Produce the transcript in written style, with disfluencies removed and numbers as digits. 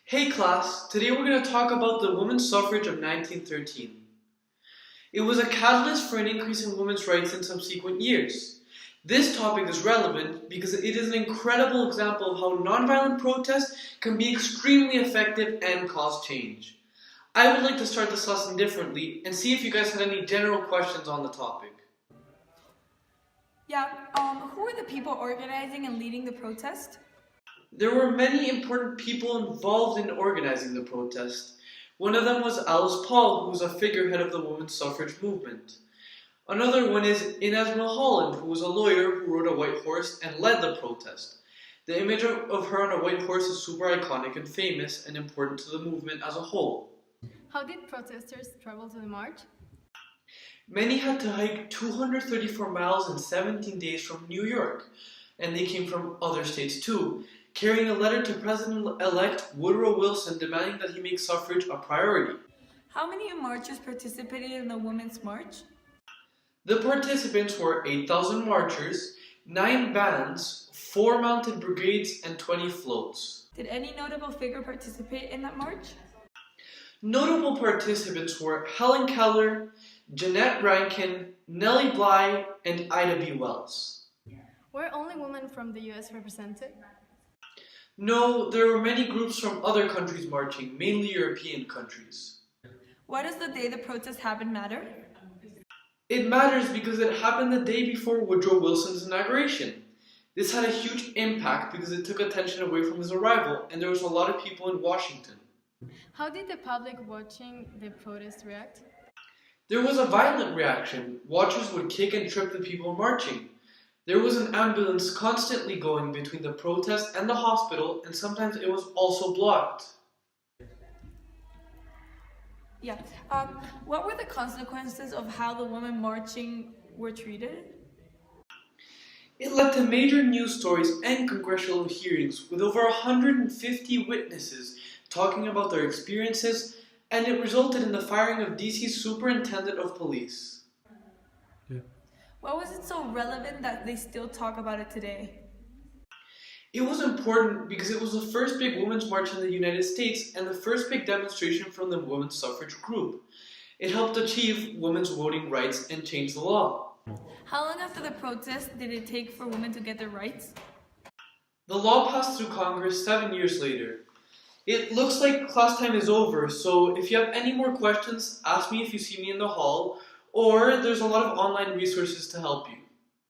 Hey class, today we're going to talk about the women's suffrage of 1913. It was a catalyst for an increase in women's rights in subsequent years. This topic is relevant because it is an incredible example of how nonviolent protest can be extremely effective and cause change. I would like to start this lesson differently and see if you guys had any general questions on the topic. Who were the people organizing and leading the protest? There were many important people involved in organizing the protest. One of them was Alice Paul, who was a figurehead of the women's suffrage movement. Another one is Inez Milholland, who was a lawyer who rode a white horse and led the protest. The image of her on a white horse is super iconic and famous and important to the movement as a whole. How did protesters travel to the march? Many had to hike 234 miles in 17 days from New York, and they came from other states too, carrying a letter to President-elect Woodrow Wilson demanding that he make suffrage a priority. How many marchers participated in the Women's March? The participants were 8,000 marchers, 9 bands, 4 mounted brigades, and 20 floats. Did any notable figure participate in that march? Notable participants were Helen Keller, Jeanette Rankin, Nellie Bly, and Ida B. Wells. Were only women from the US represented? No, there were many groups from other countries marching, mainly European countries. Why does the day the protest happened matter? It matters because it happened the day before Woodrow Wilson's inauguration. This had a huge impact because it took attention away from his arrival, and there was a lot of people in Washington. How did the public watching the protest react? There was a violent reaction. Watchers would kick and trip the people marching. There was an ambulance constantly going between the protest and the hospital, and sometimes it was also blocked. What were the consequences of how the women marching were treated? It led to major news stories and congressional hearings with over 150 witnesses talking about their experiences, and it resulted in the firing of DC's superintendent of police. Why was it so relevant that they still talk about it today? It was important because it was the first big women's march in the United States and the first big demonstration from the women's suffrage group. It helped achieve women's voting rights and change the law. How long after the protest did it take for women to get their rights? The law passed through Congress 7 years later. It looks like class time is over, so if you have any more questions, ask me if you see me in the hall, or there's a lot of online resources to help you.